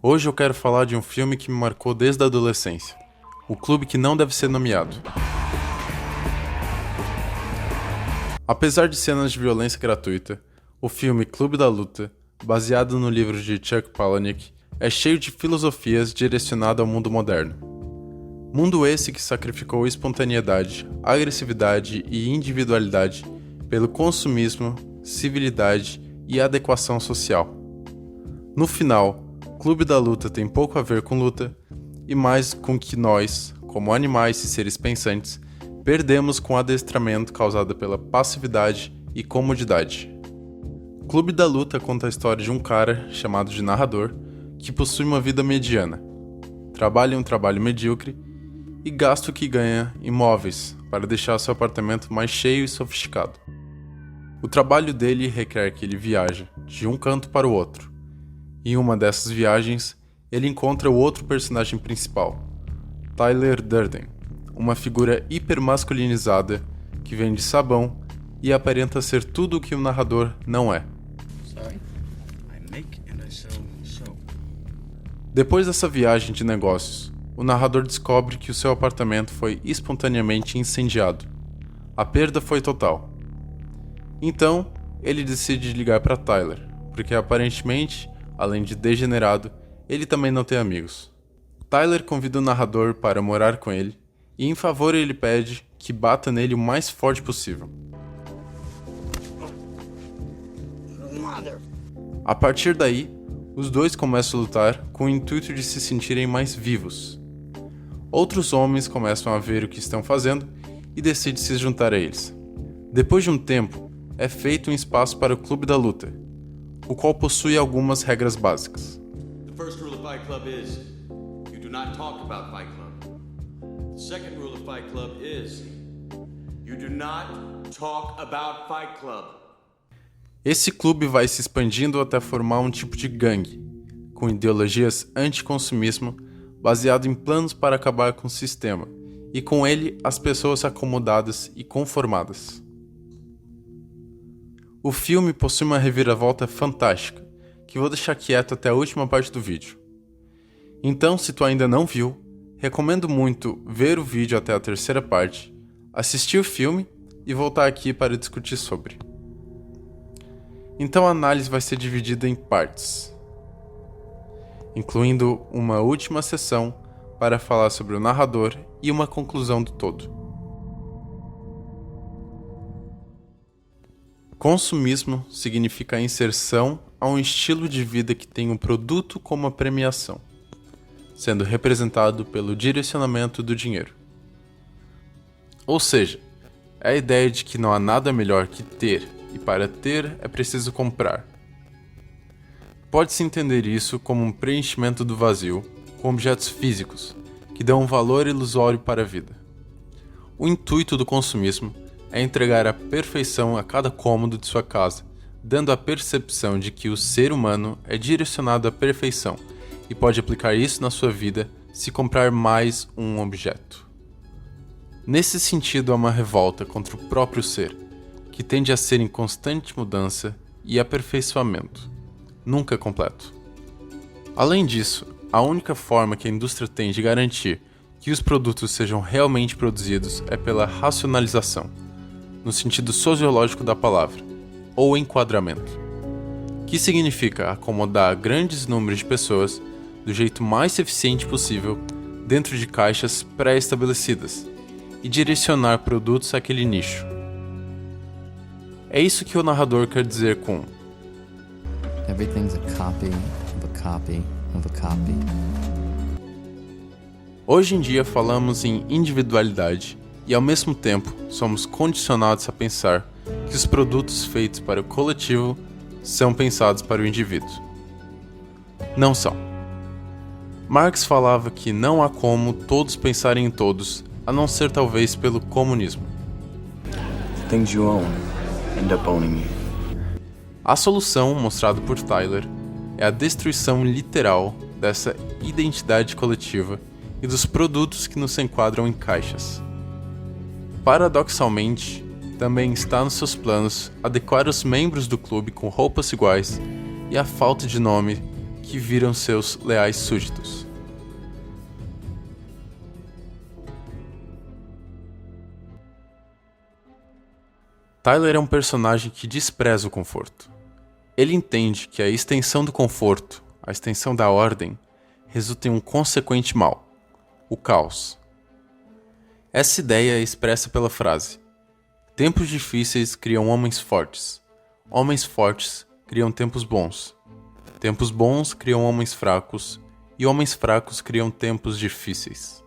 Hoje eu quero falar de um filme que me marcou desde a adolescência. O Clube que Não Deve Ser Nomeado. Apesar de cenas de violência gratuita, o filme Clube da Luta, baseado no livro de Chuck Palahniuk, é cheio de filosofias direcionado ao mundo moderno. Mundo esse que sacrificou espontaneidade, agressividade e individualidade pelo consumismo, civilidade e adequação social. No final, Clube da Luta tem pouco a ver com luta e mais com que nós, como animais e seres pensantes, perdemos com o adestramento causado pela passividade e comodidade. Clube da Luta conta a história de um cara, chamado de narrador, que possui uma vida mediana, trabalha em um trabalho medíocre e gasta o que ganha em móveis para deixar seu apartamento mais cheio e sofisticado. O trabalho dele requer que ele viaje de um canto para o outro. Em uma dessas viagens, ele encontra o outro personagem principal, Tyler Durden, uma figura hipermasculinizada que vende sabão e aparenta ser tudo o que o narrador não é. Depois dessa viagem de negócios, o narrador descobre que o seu apartamento foi espontaneamente incendiado. A perda foi total. Então, ele decide ligar para Tyler, porque aparentemente, além de degenerado, ele também não tem amigos. Tyler convida o narrador para morar com ele, e em favor ele pede que bata nele o mais forte possível. A partir daí, os dois começam a lutar com o intuito de se sentirem mais vivos. Outros homens começam a ver o que estão fazendo e decidem se juntar a eles. Depois de um tempo, é feito um espaço para o Clube da Luta, o qual possui algumas regras básicas. The first rule of Fight Club is you do not talk about Fight Club. The second rule of Fight Club is you do not talk about Fight Club. Esse clube vai se expandindo até formar um tipo de gangue, com ideologias anticonsumismo, baseado em planos para acabar com o sistema, e com ele as pessoas acomodadas e conformadas. O filme possui uma reviravolta fantástica, que vou deixar quieto até a última parte do vídeo. Então, se tu ainda não viu, recomendo muito ver o vídeo até a terceira parte, assistir o filme e voltar aqui para discutir sobre. Então a análise vai ser dividida em partes, incluindo uma última sessão para falar sobre o narrador e uma conclusão do todo. Consumismo significa a inserção a um estilo de vida que tem um produto como a premiação, sendo representado pelo direcionamento do dinheiro. Ou seja, é a ideia de que não há nada melhor que ter, e para ter é preciso comprar. Pode-se entender isso como um preenchimento do vazio com objetos físicos, que dão um valor ilusório para a vida. O intuito do consumismo é entregar a perfeição a cada cômodo de sua casa, dando a percepção de que o ser humano é direcionado à perfeição e pode aplicar isso na sua vida se comprar mais um objeto. Nesse sentido, há uma revolta contra o próprio ser, que tende a ser em constante mudança e aperfeiçoamento, nunca completo. Além disso, a única forma que a indústria tem de garantir que os produtos sejam realmente produzidos é pela racionalização, no sentido sociológico da palavra, ou enquadramento, que significa acomodar grandes números de pessoas do jeito mais eficiente possível dentro de caixas pré-estabelecidas e direcionar produtos àquele nicho. É isso que o narrador quer dizer com Everything's a copy of a copy of a copy. Hoje em dia falamos em individualidade e ao mesmo tempo somos condicionados a pensar que os produtos feitos para o coletivo são pensados para o indivíduo. Não são. Marx falava que não há como todos pensarem em todos, a não ser talvez pelo comunismo. Things you own end up owning you. A solução, mostrada por Tyler, é a destruição literal dessa identidade coletiva e dos produtos que nos enquadram em caixas. Paradoxalmente, também está nos seus planos adequar os membros do clube com roupas iguais e a falta de nome que viram seus leais súditos. Tyler é um personagem que despreza o conforto. Ele entende que a extensão do conforto, a extensão da ordem, resulta em um consequente mal, o caos. Essa ideia é expressa pela frase: tempos difíceis criam homens fortes criam tempos bons criam homens fracos, e homens fracos criam tempos difíceis.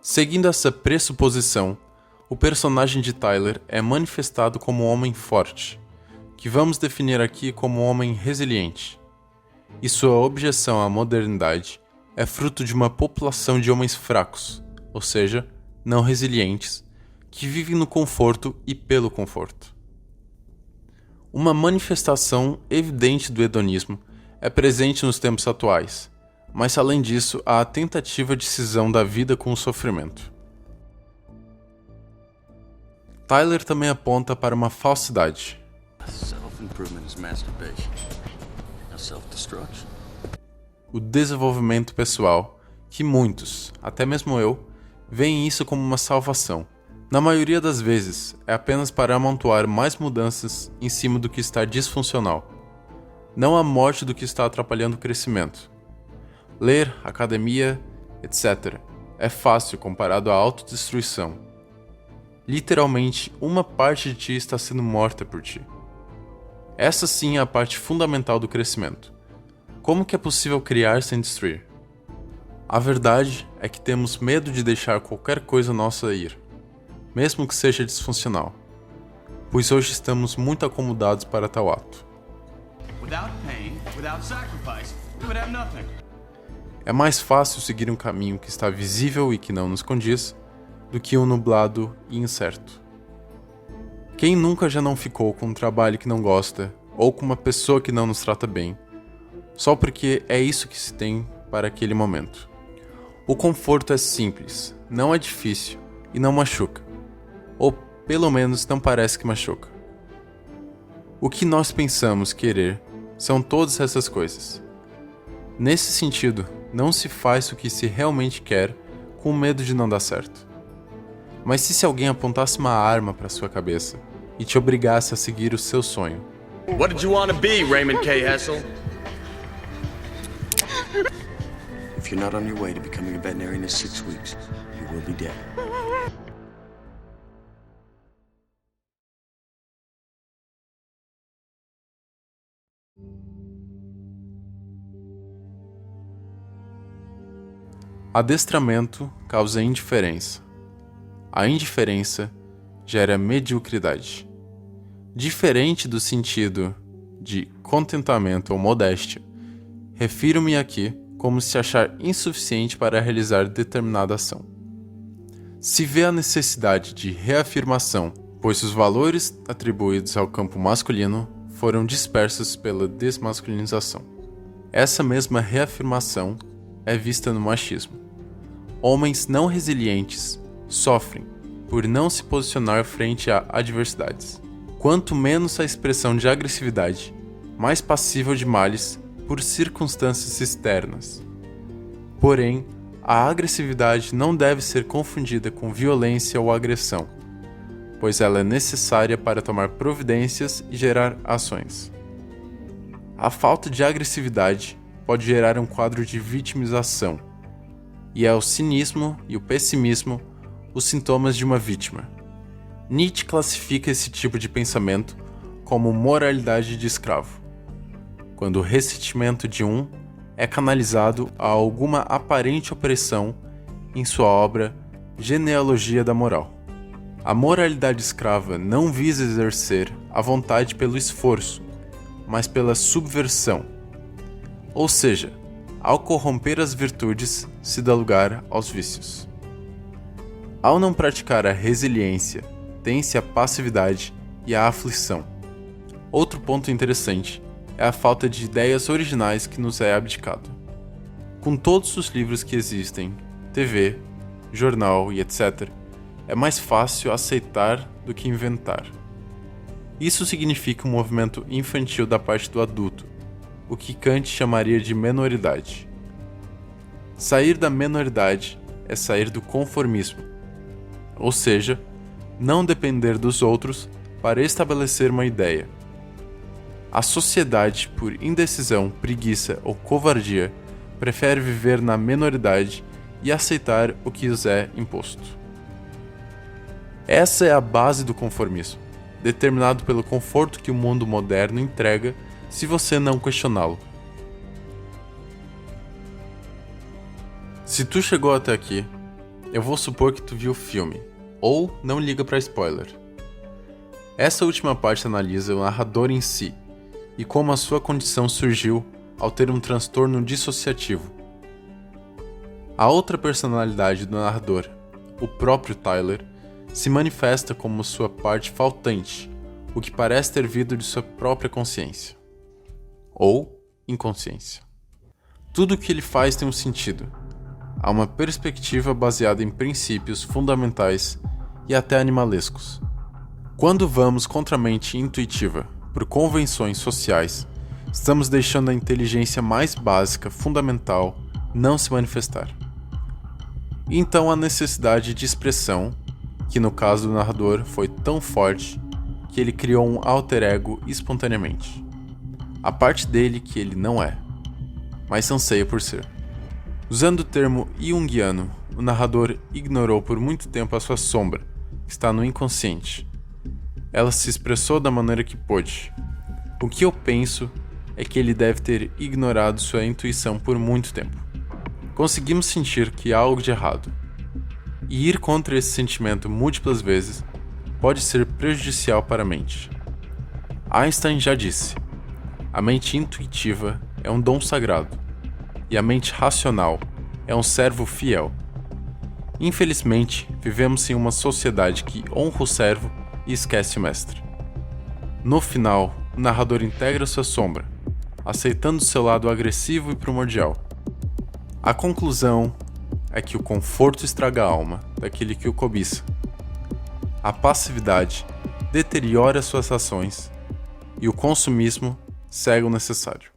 Seguindo essa pressuposição, o personagem de Tyler é manifestado como um homem forte, que vamos definir aqui como um homem resiliente. E sua objeção à modernidade é fruto de uma população de homens fracos, ou seja, não resilientes, que vivem no conforto e pelo conforto. Uma manifestação evidente do hedonismo é presente nos tempos atuais, mas além disso há a tentativa de cisão da vida com o sofrimento. Tyler também aponta para uma falsidade. Self-improvement is masturbation. Now self-destruction. O desenvolvimento pessoal, que muitos, até mesmo eu, veem isso como uma salvação. Na maioria das vezes, é apenas para amontoar mais mudanças em cima do que está disfuncional, não a morte do que está atrapalhando o crescimento. Ler, academia, etc. é fácil comparado à autodestruição. Literalmente, uma parte de ti está sendo morta por ti. Essa sim é a parte fundamental do crescimento. Como que é possível criar sem destruir? A verdade é que temos medo de deixar qualquer coisa nossa ir, mesmo que seja disfuncional, pois hoje estamos muito acomodados para tal ato. Without pain, without sacrifice, we would have nothing. É mais fácil seguir um caminho que está visível e que não nos condiz, do que um nublado e incerto. Quem nunca já não ficou com um trabalho que não gosta, ou com uma pessoa que não nos trata bem, só porque é isso que se tem para aquele momento? O conforto é simples, não é difícil e não machuca. Ou pelo menos não parece que machuca. O que nós pensamos querer são todas essas coisas. Nesse sentido, não se faz o que se realmente quer com medo de não dar certo. Mas se alguém apontasse uma arma para sua cabeça e te obrigasse a seguir o seu sonho? What did you want to be, Raymond K. Hessel? If you're not on your way to becoming a veterinarian in 6 weeks, you will be dead. Adestramento causa indiferença. A indiferença gera mediocridade. Diferente do sentido de contentamento ou modéstia, refiro-me aqui como se achar insuficiente para realizar determinada ação. Se vê a necessidade de reafirmação, pois os valores atribuídos ao campo masculino foram dispersos pela desmasculinização. Essa mesma reafirmação é vista no machismo. Homens não resilientes sofrem por não se posicionar frente a adversidades. Quanto menos a expressão de agressividade, mais passível de males por circunstâncias externas. Porém, a agressividade não deve ser confundida com violência ou agressão, pois ela é necessária para tomar providências e gerar ações. A falta de agressividade pode gerar um quadro de vitimização, e é o cinismo e o pessimismo os sintomas de uma vítima. Nietzsche classifica esse tipo de pensamento como moralidade de escravo, quando o ressentimento de um é canalizado a alguma aparente opressão em sua obra Genealogia da Moral. A moralidade escrava não visa exercer a vontade pelo esforço, mas pela subversão. Ou seja, ao corromper as virtudes, se dá lugar aos vícios. Ao não praticar a resiliência, tem-se a passividade e a aflição. Outro ponto interessante é a falta de ideias originais que nos é abdicado. Com todos os livros que existem, TV, jornal e etc., é mais fácil aceitar do que inventar. Isso significa um movimento infantil da parte do adulto, o que Kant chamaria de menoridade. Sair da menoridade é sair do conformismo, ou seja, não depender dos outros para estabelecer uma ideia. A sociedade, por indecisão, preguiça ou covardia, prefere viver na menoridade e aceitar o que lhes é imposto. Essa é a base do conformismo, determinado pelo conforto que o mundo moderno entrega se você não questioná-lo. Se tu chegou até aqui, eu vou supor que tu viu o filme, ou não liga para spoiler. Essa última parte analisa o narrador em si, e como a sua condição surgiu ao ter um transtorno dissociativo. A outra personalidade do narrador, o próprio Tyler, se manifesta como sua parte faltante, o que parece ter vindo de sua própria consciência. Ou inconsciência. Tudo o que ele faz tem um sentido. Há uma perspectiva baseada em princípios fundamentais e até animalescos. Quando vamos contra a mente intuitiva por convenções sociais, estamos deixando a inteligência mais básica, fundamental, não se manifestar. E então a necessidade de expressão, que no caso do narrador foi tão forte que ele criou um alter ego espontaneamente. A parte dele que ele não é, mas anseia por ser. Usando o termo junguiano, o narrador ignorou por muito tempo a sua sombra, que está no inconsciente. Ela se expressou da maneira que pôde. O que eu penso é que ele deve ter ignorado sua intuição por muito tempo. Conseguimos sentir que há algo de errado. E ir contra esse sentimento múltiplas vezes pode ser prejudicial para a mente. Einstein já disse: a mente intuitiva é um dom sagrado, e a mente racional é um servo fiel. Infelizmente, vivemos em uma sociedade que honra o servo e esquece o mestre. No final, o narrador integra sua sombra, aceitando seu lado agressivo e primordial. A conclusão é que o conforto estraga a alma daquele que o cobiça. A passividade deteriora suas ações e o consumismo cega o necessário.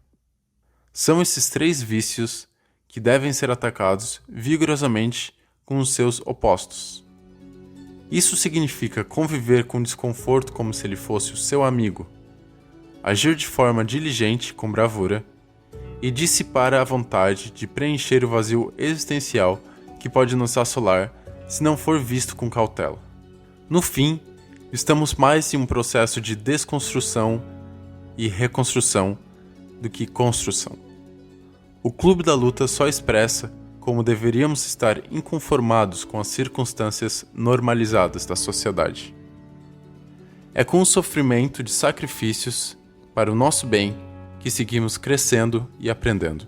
São esses três vícios que devem ser atacados vigorosamente com os seus opostos. Isso significa conviver com o desconforto como se ele fosse o seu amigo, agir de forma diligente com bravura e dissipar a vontade de preencher o vazio existencial que pode nos assolar se não for visto com cautela. No fim, estamos mais em um processo de desconstrução e reconstrução do que construção. O Clube da Luta só expressa como deveríamos estar inconformados com as circunstâncias normalizadas da sociedade. É com o sofrimento de sacrifícios para o nosso bem que seguimos crescendo e aprendendo.